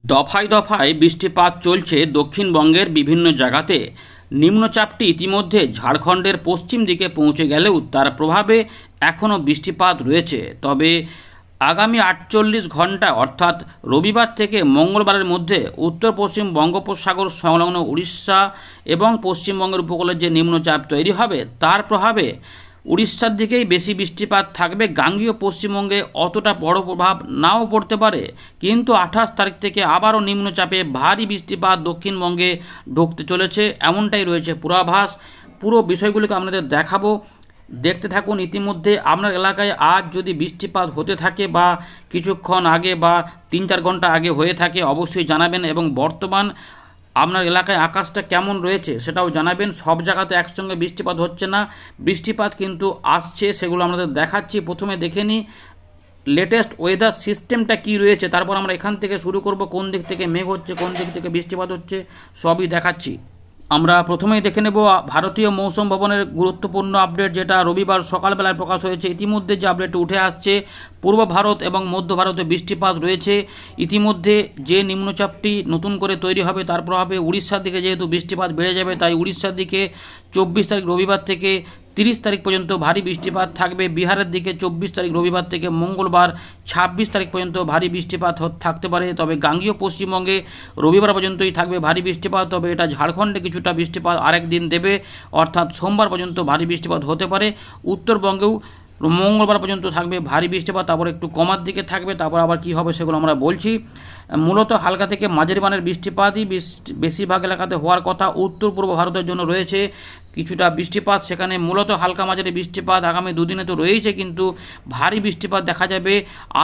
দফায় দফায় বৃষ্টিপাত চলছে দক্ষিণবঙ্গের বিভিন্ন জায়গাতে। নিম্নচাপটি ইতিমধ্যে ঝাড়খণ্ডের পশ্চিম দিকে পৌঁছে গেলেও তার প্রভাবে এখনও বৃষ্টিপাত রয়েছে। তবে আগামী 48 ঘন্টা অর্থাৎ রবিবার থেকে মঙ্গলবারের মধ্যে উত্তর পশ্চিম বঙ্গোপসাগর সংলগ্ন উড়িষ্যা এবং পশ্চিমবঙ্গের উপকূলে যে নিম্নচাপ তৈরি হবে তার প্রভাবে উড়িষ্যার দিকেই বেশি বৃষ্টিপাত থাকবে। গাঙ্গেয় পশ্চিমবঙ্গে অতটা বড় প্রভাব নাও পড়তে পারে, কিন্তু 28 তারিখ থেকে আবারও নিম্নচাপে ভারী বৃষ্টিপাত দক্ষিণবঙ্গে ঢুকতে চলেছে, এমনটাই রয়েছে পূর্বাভাস। পুরো বিষয়গুলিকে আপনাদের দেখাবো, দেখতে থাকুন। ইতিমধ্যে আপনার এলাকায় আজ যদি বৃষ্টিপাত হতে থাকে বা কিছুক্ষণ আগে বা 3-4 ঘন্টা আগে হয়ে থাকে অবশ্যই জানাবেন, এবং বর্তমান আপনার এলাকায় আকাশটা কেমন রয়েছে সেটাও জানাবেন। সব জায়গাতে একসঙ্গে বৃষ্টিপাত হচ্ছে না, বৃষ্টিপাত কিন্তু আসছে, সেগুলো আপনাদের দেখাচ্ছি। প্রথমে দেখে নিই লেটেস্ট ওয়েদার সিস্টেমটা কি রয়েছে, তারপর আমরা এখান থেকে শুরু করব। কোন দিক থেকে মেঘ হচ্ছে, কোন দিক থেকে বৃষ্টিপাত হচ্ছে, সবই দেখাচ্ছি। আমরা প্রথমেই দেখে নেব ভারতীয় মৌসুম ভবনের গুরুত্বপূর্ণ আপডেট, যেটা রবিবার সকালবেলায় প্রকাশ হয়েছে। ইতিমধ্যে যে আপডেট উঠে আসছে, পূর্ব ভারত এবং মধ্য ভারতে বৃষ্টিপাত রয়েছে। ইতিমধ্যে যে নিম্নচাপটি নতুন করে তৈরি হবে তার প্রভাবে উড়িষ্যার দিকে যেহেতু বৃষ্টিপাত বেড়ে যাবে, তাই উড়িষ্যার দিকে 24 তারিখ রবিবার থেকে 30 তারিখ পর্যন্ত ভারী বৃষ্টিপাত থাকবে। বিহারের দিকে 24 তারিখ রবিবার থেকে মঙ্গলবার 26 তারিখ পর্যন্ত ভারী বৃষ্টিপাত থাকতে পারে। তবে গাঙ্গেয় পশ্চিমবঙ্গে রবিবার পর্যন্তই থাকবে ভারী বৃষ্টিপাত, তবে এটা ঝাড়খণ্ডে কিছুটা বৃষ্টিপাত আরেক দিন দেবে, অর্থাৎ সোমবার পর্যন্ত ভারী বৃষ্টিপাত হতে পারে। উত্তরবঙ্গেও মঙ্গলবার পর্যন্ত থাকবে ভারী বৃষ্টিপাত, তারপর একটু কমার দিকে থাকবে, তারপর আবার কী হবে সেগুলো আমরা বলছি। মূলত হালকা থেকে মাঝারি মানের বৃষ্টিপাতই বেশিরভাগ এলাকাতে হওয়ার কথা। উত্তর পূর্ব ভারতের জন্য রয়েছে কিছুটা বৃষ্টিপাত, সেখানে মূলত হালকা মাঝারি বৃষ্টিপাত আগামী দুদিনে তো রয়েছে, কিন্তু ভারী বৃষ্টিপাত দেখা যাবে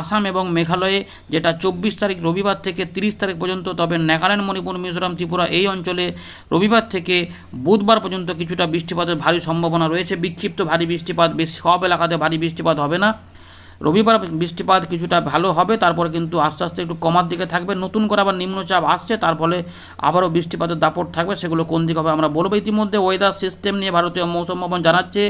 আসাম এবং মেঘালয়ে, যেটা 24 তারিখ রবিবার থেকে 30 তারিখ পর্যন্ত। তবে নাগাল্যান্ড, মণিপুর, মিজোরাম, ত্রিপুরা এই অঞ্চলে রবিবার থেকে বুধবার পর্যন্ত কিছুটা বৃষ্টিপাতের ভারী সম্ভাবনা রয়েছে। বিক্ষিপ্ত ভারী বৃষ্টিপাত, বেশ সব এলাকাতে ভারী বৃষ্টিপাত হবে না। রবিবার বৃষ্টিপাত কিছুটা ভালো হবে, তারপর কিন্তু আস্তে আস্তে একটু কমার দিকে থাকবে। নতুন করে আবার নিম্নচাপ আসছে, তার ফলে আবারও বৃষ্টিপাতের দাপট থাকবে, সেগুলো কোন দিকে হবে আমরা বলবো। ইতিমধ্যে ওয়েদার সিস্টেম নিয়ে ভারতীয় মৌসুম ভবন জানাচ্ছে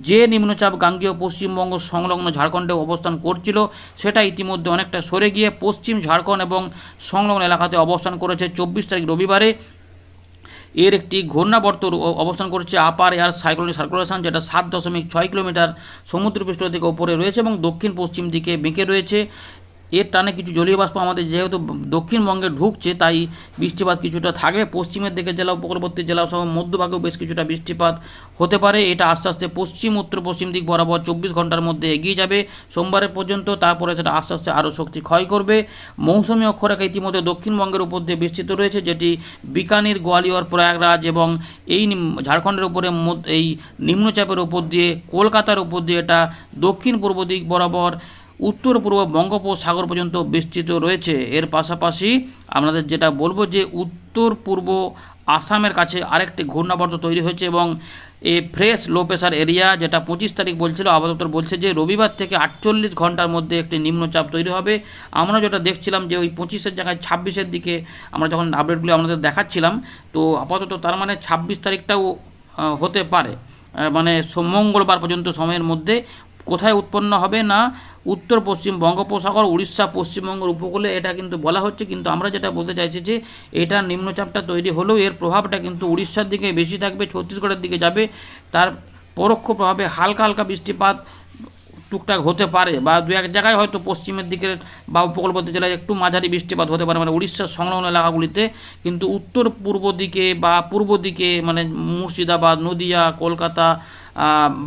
যে নিম্নচাপ গাঙ্গেয় পশ্চিমবঙ্গ সংলগ্ন ঝাড়খণ্ডে অবস্থান করছিল, সেটা ইতিমধ্যে অনেকটা সরে গিয়ে পশ্চিম ঝাড়খণ্ড এবং সংলগ্ন এলাকাতে অবস্থান করেছে 24 তারিখ রবিবারে। এর একটি ঘূর্ণাবর্ত অবস্থান করছে আপার এয়ার সাইক্লোনিক সার্কুলেশন, যেটা 7.6 কিলোমিটার সমুদ্রপৃষ্ঠ থেকে ওপরে রয়েছে এবং দক্ষিণ পশ্চিম দিকে বেঁকে রয়েছে। এর টানে কিছু জলীয় বাষ্প আমাদের যেহেতু দক্ষিণবঙ্গে ঢুকছে, তাই বৃষ্টিপাত কিছুটা থাকবে। পশ্চিমের দিকে জেলা, উপকূলবর্তী জেলা সহ মধ্যভাগেও বেশ কিছুটা বৃষ্টিপাত হতে পারে। এটা আস্তে আস্তে পশ্চিম উত্তর পশ্চিম দিক বরাবর 24 ঘন্টার মধ্যে এগিয়ে যাবে সোমবারের পর্যন্ত, তারপরে সেটা আস্তে আস্তে আরও শক্তি ক্ষয় করবে। মৌসুমী অক্ষরেখা ইতিমধ্যে দক্ষিণবঙ্গের উপর দিয়ে বিস্তৃত রয়েছে, যেটি বিকানির, গোয়ালিয়র, প্রয়াগরাজ এবং এই ঝাড়খণ্ডের উপরে এই নিম্নচাপের উপর দিয়ে কলকাতার উপর দিয়ে এটা দক্ষিণ পূর্ব দিক বরাবর উত্তর পূর্ব বঙ্গোপসাগর পর্যন্ত বিস্তৃত রয়েছে। এর পাশাপাশি আপনাদের যেটা বলবো যে উত্তর পূর্ব আসামের কাছে আরেকটি ঘূর্ণাবর্ত তৈরি হয়েছে এবং এই ফ্রেশ লো প্রেশার এরিয়া, যেটা 25 তারিখ বলছিল, আবহাওয়া দপ্তর বলছে যে রবিবার থেকে 48 ঘন্টার মধ্যে একটি নিম্নচাপ তৈরি হবে। আমরা যেটা দেখছিলাম যে ওই 25-এর জায়গায় 26-এর দিকে আমরা যখন আপডেটগুলো আপনাদের দেখাচ্ছিলাম, তো আপাতত তার মানে 26 তারিখটাও হতে পারে, মানে মঙ্গলবার পর্যন্ত সময়ের মধ্যে। কোথায় উৎপন্ন হবে না উত্তর পশ্চিম বঙ্গোপসাগর, উড়িষ্যা, পশ্চিমবঙ্গের উপকূলে, এটা কিন্তু বলা হচ্ছে। কিন্তু আমরা যেটা বলতে চাইছি যে এটা নিম্নচাপটা তৈরি হলেও এর প্রভাবটা কিন্তু উড়িষ্যার দিকে বেশি থাকবে, ছত্তিশগড়ের দিকে যাবে। তার পরোক্ষ প্রভাবে হালকা হালকা বৃষ্টিপাত টুকটাক হতে পারে, বা দু এক জায়গায় হয়তো পশ্চিমের দিকের বা উপকূলবর্তী জেলায় একটু মাঝারি বৃষ্টিপাত হতে পারে, মানে উড়িষ্যার সংলগ্ন এলাকাগুলিতে। কিন্তু উত্তর পূর্ব দিকে বা পূর্ব দিকে, মানে মুর্শিদাবাদ, নদিয়া, কলকাতা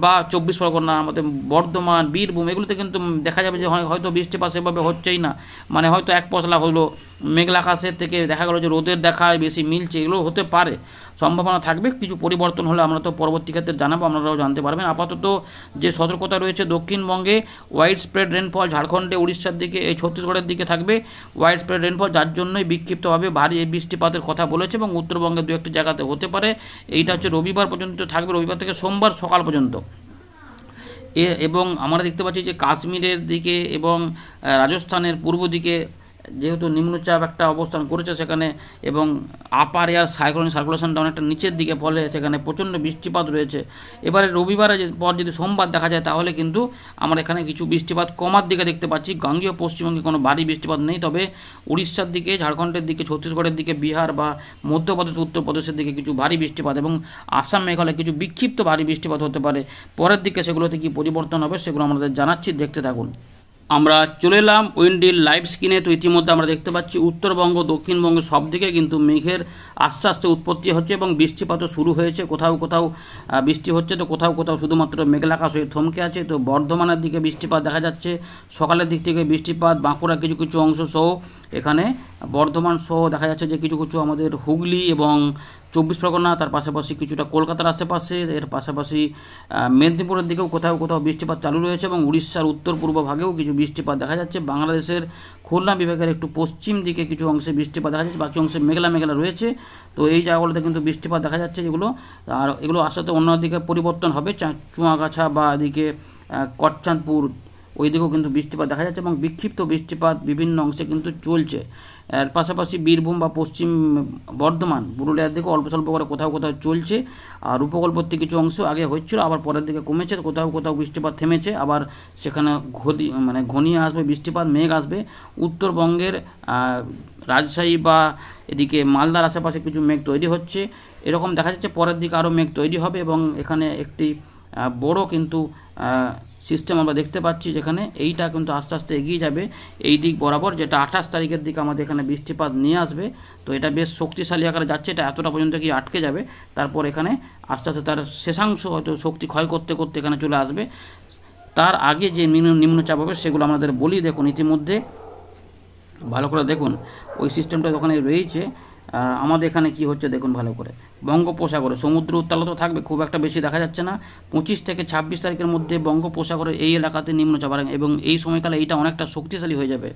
বা 24 পরগনা, আমাদের বর্ধমান, বীরভূম, এগুলোতে কিন্তু দেখা যাবে যে হয়তো বৃষ্টিপাত সেভাবে হচ্ছেই না, মানে হয়তো এক পশলা হলো, মেঘলা আকাশের থেকে দেখা গেলো যে রোদের দেখায় বেশি মিলছে, এগুলো হতে পারে, সম্ভাবনা থাকবে। কিছু পরিবর্তন হলে আমরা তো পরবর্তী ক্ষেত্রে জানাবো, আপনারাও জানতে পারবেন। আপাতত যে সতর্কতা রয়েছে দক্ষিণবঙ্গে ওয়াইড স্প্রেড রেনফল, ঝাড়খণ্ডে, উড়িষ্যার দিকে, এই ছত্তিশগড়ের দিকে থাকবে ওয়াইড স্প্রেড রেনফল, যার জন্যই বিক্ষিপ্তভাবে ভারী বৃষ্টিপাতের কথা বলেছে এবং উত্তরবঙ্গে দু একটি জায়গাতে হতে পারে। এইটা হচ্ছে রবিবার পর্যন্ত থাকবে, রবিবার থেকে সোমবার সকাল পর্যন্ত। এবং আমরা দেখতে পাচ্ছি যে কাশ্মীরের দিকে এবং রাজস্থানের পূর্ব দিকে যেহেতু নিম্নচাপ একটা অবস্থান করেছে সেখানে, এবং আপার এয়ার সার্কুলেশনটা অনেকটা নিচের দিকে, ফলে সেখানে প্রচণ্ড বৃষ্টিপাত রয়েছে। এবারে রবিবারে পর যদি সোমবার দেখা যায় তাহলে কিন্তু আমরা এখানে কিছু বৃষ্টিপাত কমার দিকে দেখতে পাচ্ছি। গাঙ্গেয় পশ্চিমবঙ্গে কোনো ভারী বৃষ্টিপাত নেই, তবে উড়িষ্যার দিকে, ঝাড়খণ্ডের দিকে, ছত্তিশগড়ের দিকে, বিহার বা মধ্যপ্রদেশ, উত্তরপ্রদেশের দিকে কিছু ভারী বৃষ্টিপাত এবং আসাম মেঘালয় কিছু বিক্ষিপ্ত ভারী বৃষ্টিপাত হতে পারে। পরের দিকে সেগুলোতে কি পরিবর্তন হবে সেগুলো আমাদের জানাচ্ছি, দেখতে থাকুন। আমরা চলে এলাম উইন্ডির লাইভ স্ক্রিনে। তো ইতিমধ্যে আমরা দেখতে পাচ্ছি উত্তরবঙ্গ, দক্ষিণবঙ্গ সব দিকে কিন্তু মেঘের আস্তে আস্তে উৎপত্তি হচ্ছে এবং বৃষ্টিপাতও শুরু হয়েছে। কোথাও কোথাও বৃষ্টি হচ্ছে, তো কোথাও কোথাও শুধুমাত্র মেঘলা আকাশ হয়ে থমকে আছে। তো বর্ধমানের দিকে বৃষ্টিপাত দেখা যাচ্ছে, সকালের দিক থেকে বৃষ্টিপাত, বাঁকুড়া কিছু কিছু অংশ সহ, এখানে বর্ধমান সহ দেখা যাচ্ছে যে কিছু কিছু আমাদের হুগলি এবং 24 পরগনা, তার পাশাপাশি কিছুটা কলকাতার আশেপাশে, এর পাশাপাশি মেদিনীপুরের দিকেও কোথাও কোথাও বৃষ্টিপাত চালু রয়েছে এবং উড়িষ্যার উত্তর পূর্ব ভাগেও কিছু বৃষ্টিপাত দেখা যাচ্ছে। বাংলাদেশের খুলনা বিভাগের একটু পশ্চিম দিকে কিছু অংশে বৃষ্টিপাত দেখা যাচ্ছে, বাকি অংশে মেঘলা মেঘলা রয়েছে। তো এই জায়গাগুলোতে কিন্তু বৃষ্টিপাত দেখা যাচ্ছে যেগুলো, আর এগুলো আস্তে আস্তে অন্য দিকে পরিবর্তন হবে। চুয়াগাছা বা এদিকে করচাঁদপুর ওই দিকেও কিন্তু বৃষ্টিপাত দেখা যাচ্ছে এবং বিক্ষিপ্ত বৃষ্টিপাত বিভিন্ন অংশে কিন্তু চলছে। এর পাশাপাশি বীরভূম বা পশ্চিম বর্ধমান, পুরুলিয়ার দিকে অল্প স্বল্প করে কোথাও কোথাও চলছে। আর উপকূলবর্তী কিছু অংশ আগে হচ্ছিল, আবার পরের দিকে কমেছে, কোথাও কোথাও বৃষ্টিপাত থেমেছে, আবার সেখানে ঘনিয়ে আসবে বৃষ্টিপাত, মেঘ আসবে। উত্তরবঙ্গের রাজশাহী বা এদিকে মালদার আশেপাশে কিছু মেঘ তৈরি হচ্ছে, এরকম দেখা যাচ্ছে। পরের দিকে আরও মেঘ তৈরি হবে এবং এখানে একটি বড় কিন্তু সিস্টেম আমরা দেখতে পাচ্ছি, যেখানে এইটা কিন্তু আস্তে আস্তে এগিয়ে যাবে এই দিক বরাবর, যেটা 28 তারিখের দিকে আমাদের এখানে বৃষ্টিপাত নিয়ে আসবে। তো এটা বেশ শক্তিশালী আকারে যাচ্ছে, এটা এতটা পর্যন্ত কি আটকে যাবে, তারপর এখানে আস্তে আস্তে তার শেষাংশ হয়তো শক্তি ক্ষয় করতে করতে এখানে চলে আসবে। তার আগে যে নিম্নচাপ হবে সেগুলো আমাদের বলি। দেখুন ইতিমধ্যে ভালো করে দেখুন, ওই সিস্টেমটা ওখানে রয়েছে। আমাদের এখানে কি হচ্ছে দেখুন ভালো করে। বঙ্গোপসাগরে সমুদ্র উত্তালতা থাকবে, খুব একটা বেশি দেখা যাচ্ছে না। 25 থেকে 26 তারিখের মধ্যে বঙ্গোপসাগরের এই এলাকাতে নিম্নচাপ, এবং এই সময়কালে এইটা অনেকটা শক্তিশালী হয়ে যাবে।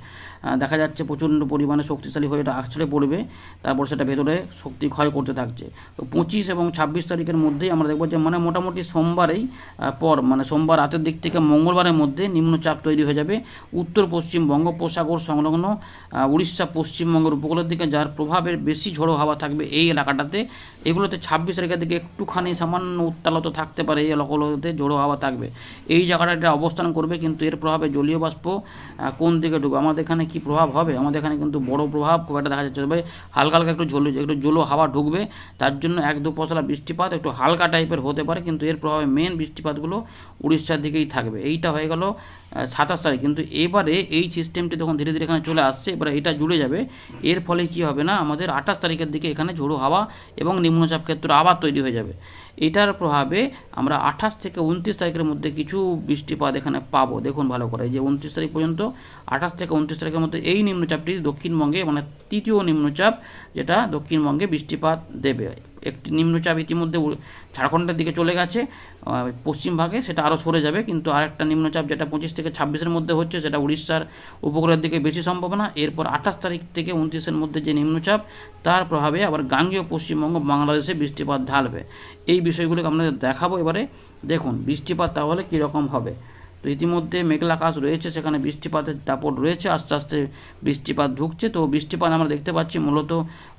দেখা যাচ্ছে প্রচণ্ড পরিমাণে শক্তিশালী হয়ে এটা আছড়ে পড়বে, তারপর সেটা ভেতরে শক্তি ক্ষয় করতে থাকছে। তো 25 এবং 26 তারিখের মধ্যেই আমরা দেখবো যে মোটামুটি সোমবারেই পর, সোমবার রাতের দিক থেকে মঙ্গলবারের মধ্যে নিম্নচাপ তৈরি হয়ে যাবে উত্তর পশ্চিম বঙ্গোপসাগর সংলগ্ন উড়িষ্যা পশ্চিমবঙ্গের উপকূলের দিকে, যার প্রভাবের বেশি ঝোড়ো হাওয়া থাকবে এই এলাকাটাতে। এগুলোতে 26 তারিখের দিকে একটুখানি সামান্য উত্তালতা থাকতে পারে, এই এলাকাগুলোতে ঝোড়ো হাওয়া থাকবে। এই জায়গাটা অবস্থান করবে, কিন্তু এর প্রভাবে জলীয় বাষ্প কোন দিকে ঢুকবে, আমাদের এখানে কি প্রভাব হবে, আমাদের এখানে কিন্তু বড় প্রভাব খুব একটা দেখা যাচ্ছে, তবে হালকা হালকা একটু জলো হাওয়া ঢুকবে। তার জন্য 1-2 পশলা বৃষ্টিপাত একটু হালকা টাইপের হতে পারে, কিন্তু এর প্রভাবে মেন বৃষ্টিপাতগুলো উড়িষ্যার দিকেই থাকবে। এইটা হয়ে গেল 27 তারিখ। কিন্তু এবারে এই সিস্টেমটি যখন ধীরে ধীরে এখানে চলে আসছে, এবারে এটা জুড়ে যাবে। এর ফলে কি হবে না, আমাদের 28 তারিখের দিকে এখানে ঝোড়ো হাওয়া এবং নিম্নচাপ ক্ষেত্র আবার তৈরি হয়ে যাবে। এটার প্রভাবে আমরা 28 থেকে 29 তারিখের মধ্যে কিছু বৃষ্টিপাত এখানে পাবো। দেখুন ভালো করে, যে 29 তারিখ পর্যন্ত, 28 থেকে 29 তারিখের মধ্যে এই নিম্নচাপটি দক্ষিণবঙ্গে, তৃতীয় নিম্নচাপ যেটা দক্ষিণবঙ্গে বৃষ্টিপাত দেবে। একটি নিম্নচাপ ইতিমধ্যে ঝাড়খণ্ডের দিকে চলে গেছে পশ্চিম ভাগে, সেটা আরও সরে যাবে। কিন্তু আরেকটা নিম্নচাপ যেটা 25 থেকে 26-এর মধ্যে হচ্ছে, সেটা উড়িষ্যার উপকূলের দিকে বেশি সম্ভাবনা। এরপর 28 তারিখ থেকে 29-এর মধ্যে যে নিম্নচাপ, তার প্রভাবে আবার গাঙ্গেয় পশ্চিমবঙ্গ, বাংলাদেশে বৃষ্টিপাত ঢালবে। এই বিষয়গুলোকে আপনাদের দেখাবো। এবারে দেখুন বৃষ্টিপাত তাহলে কীরকম হবে। তো ইতিমধ্যে মেঘলা আকাশ রয়েছে, সেখানে বৃষ্টিপাতের দাপট রয়েছে, আস্তে আস্তে বৃষ্টিপাত ঢুকছে। তো বৃষ্টিপাত আমরা দেখতে পাচ্ছি মূলত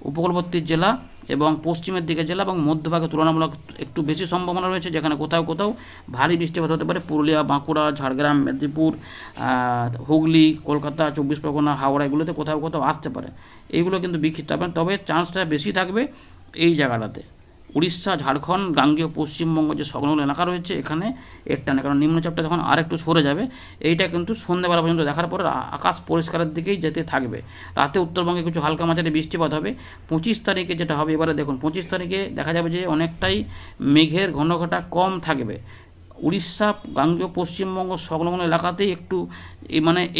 উপকূলবর্তী জেলা এবং পশ্চিমের দিকে জেলা এবং মধ্যভাগে তুলনামূলক একটু বেশি সম্ভাবনা রয়েছে, যেখানে কোথাও কোথাও ভারী বৃষ্টিপাত হতে পারে। পুরুলিয়া, বাঁকুড়া, ঝাড়গ্রাম, মেদিনীপুর, হুগলি, কলকাতা, 24 পরগনা, হাওড়া, এগুলোতে কোথাও কোথাও আসতে পারে। এইগুলো কিন্তু বিক্ষিপ্ত হবে, তবে চান্সটা বেশি থাকবে এই জায়গাটাতে। উড়িষ্যা, ঝাড়খণ্ড, গাঙ্গেয় পশ্চিমবঙ্গ যে সংলগ্ন এলাকা রয়েছে, এখানে একটা না, কারণ নিম্নচাপটা যখন আর একটু সরে যাবে, এইটা কিন্তু সন্ধ্যাবেলা পর্যন্ত দেখার পরে আকাশ পরিষ্কারের দিকেই যেতে থাকবে। রাতে উত্তরবঙ্গে কিছু হালকা মাঝারি বৃষ্টিপাত হবে। 25 তারিখে যেটা হবে, এবারে দেখুন 25 তারিখে দেখা যাবে যে অনেকটাই মেঘের ঘনঘটা কম থাকবে। উড়িষ্যা, গাঙ্গেয় পশ্চিমবঙ্গ সংলগ্ন এলাকাতেই একটু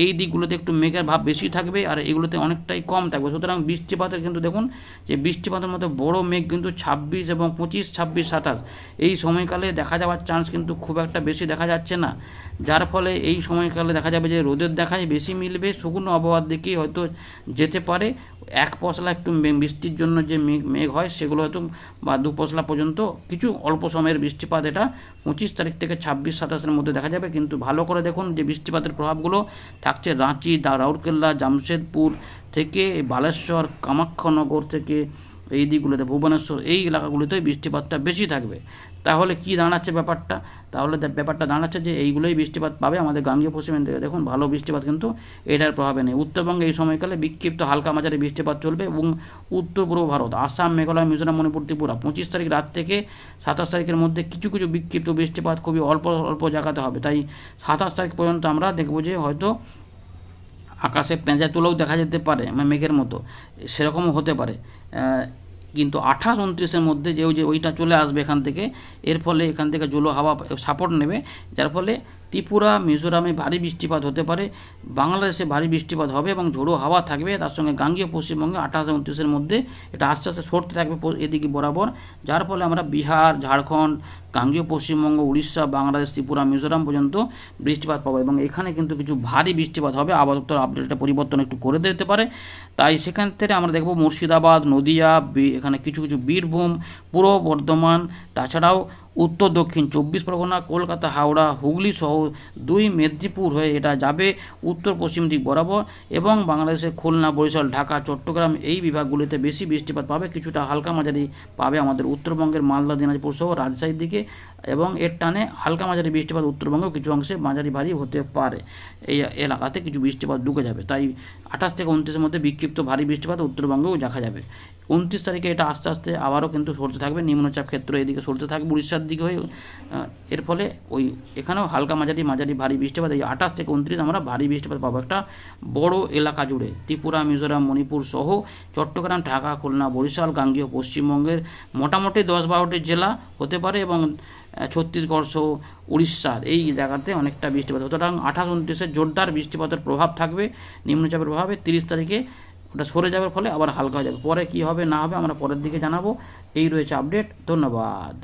এই দিকগুলোতে একটু মেঘের ভাব বেশি থাকবে, আর এগুলোতে অনেকটাই কম থাকবে। সুতরাং বৃষ্টিপাতের কিন্তু দেখুন যে বৃষ্টিপাতের মধ্যে বড় মেঘ কিন্তু 26 এবং 25, 26, 27 এই সময়কালে দেখা যাওয়ার চান্স কিন্তু খুব একটা বেশি দেখা যাচ্ছে না, যার ফলে এই সময়কালে দেখা যাবে যে রোদের দেখায় বেশি মিলবে, শুকনো আবহাওয়ার দিকেই হয়তো যেতে পারে। এক পশলা একটু বৃষ্টির জন্য যে মেঘ হয় সেগুলো হয়তো বা 2 পশলা পর্যন্ত কিছু অল্প সময়ের বৃষ্টিপাত এটা 25 তারিখ থেকে 26-27-এর মধ্যে দেখা যাবে। কিন্তু ভালো করে দেখুন যে বৃষ্টিপাতের প্রভাবগুলো থাকছে রাঁচি, রাউরকেল্লা, জামশেদপুর থেকে বালেশ্বর, কামাখ্যানগর থেকে এই দিকগুলোতে, ভুবনেশ্বর, এই এলাকাগুলিতে বৃষ্টিপাতটা বেশি থাকবে। তাহলে কি দাঁড়াচ্ছে ব্যাপারটা? তাহলে ব্যাপারটা দাঁড়াচ্ছে যে এইগুলোই বৃষ্টিপাত পাবে আমাদের গাঙ্গেয় পশ্চিমের দিকে। দেখুন ভালো বৃষ্টিপাত কিন্তু এটার প্রভাবে নেই। উত্তরবঙ্গে এই সময়কালে বিক্ষিপ্ত হালকা মাঝারি বৃষ্টিপাত চলবে এবং উত্তর পূর্ব ভারত, আসাম, মেঘালয়, মিজোরাম, মণিপুর, ত্রিপুরা 25 তারিখ রাত থেকে 27 তারিখের মধ্যে কিছু কিছু বিক্ষিপ্ত বৃষ্টিপাত খুবই অল্প অল্প জায়গাতে হবে। তাই 27 তারিখ পর্যন্ত আমরা দেখব যে হয়তো আকাশে পেঁজা তুলেও দেখা যেতে পারে, মেঘের মতো, সেরকমও হতে পারে। কিন্তু 28-29-এর মধ্যে যে ওইটা চলে আসবে এখান থেকে, এর ফলে এখান থেকে জোলো হাওয়া সাপোর্ট নেবে, যার ফলে ত্রিপুরা, মিজোরামে ভারী বৃষ্টিপাত হতে পারে, বাংলাদেশে ভারী বৃষ্টিপাত হবে এবং ঝোড়ো হাওয়া থাকবে। তার সঙ্গে গাঙ্গেয় পশ্চিমবঙ্গে 28-29-এর মধ্যে এটা আস্তে আস্তে সরতে থাকবে এদিকে বরাবর, যার ফলে আমরা বিহার, ঝাড়খণ্ড, গাঙ্গেয় পশ্চিমবঙ্গ, উড়িষ্যা, বাংলাদেশ, ত্রিপুরা, মিজোরাম পর্যন্ত বৃষ্টিপাত পাবো এবং এখানে কিন্তু কিছু ভারী বৃষ্টিপাত হবে। আবহাওয়া দপ্তর আপডেটটা পরিবর্তন একটু করে দিতে পারে। তাই সেখান থেকে আমরা দেখব মুর্শিদাবাদ, নদিয়া, এখানে কিছু কিছু বীরভূম, পূর্ব বর্ধমান, তাছাড়াও উত্তর দক্ষিণ 24 পরগনা, কলকাতা, হাওড়া, হুগলি সহ 2 মেদিনীপুর হয়ে এটা যাবে উত্তর পশ্চিম দিক বরাবর এবং বাংলাদেশের খুলনা, বরিশাল, ঢাকা, চট্টগ্রাম এই বিভাগগুলিতে বেশি বৃষ্টিপাত পাবে। কিছুটা হালকা মাঝারি পাবে আমাদের উত্তরবঙ্গের মালদা, দিনাজপুর সহ রাজশাহীর দিকে এবং এর টানে হালকা মাঝারি বৃষ্টিপাত উত্তরবঙ্গেও কিছু অংশে মাঝারি ভারী হতে পারে। এই এলাকাতে কিছু বৃষ্টিপাত ঢুকে যাবে। তাই 28 থেকে 29-এর মধ্যে বিক্ষিপ্ত ভারী বৃষ্টিপাত উত্তরবঙ্গেও দেখা যাবে। 29 তারিখে এটা আস্তে আস্তে আবারও কিন্তু সরতে থাকবে, নিম্নচাপ ক্ষেত্র এদিকে সরতে থাকবে উড়িষ্যার দিকে হয়ে। এর ফলে ওই এখানেও হালকা মাঝারি ভারী বৃষ্টিপাত, এই 28 থেকে 29 আমরা ভারী বৃষ্টিপাত পাবো একটা বড় এলাকা জুড়ে, ত্রিপুরা, মিজোরাম, মণিপুর সহ চট্টগ্রাম, ঢাকা, খুলনা, বরিশাল, গাঙ্গেয় পশ্চিমবঙ্গের মোটামুটি 10-12টি জেলা হতে পারে এবং ছত্তিশগড় সহ উড়িষ্যার এই জায়গাতে অনেকটা বৃষ্টিপাত। সুতরাং 28-29-এ জোরদার বৃষ্টিপাতের প্রভাব থাকবে নিম্নচাপের প্রভাবে। 30 তারিখে ওটা সরে যাওয়ার ফলে আবার হালকা হয়ে যাবে। পরে কি হবে না হবে আমরা পরের দিকে জানাবো। এই রয়েছে আপডেট। ধন্যবাদ।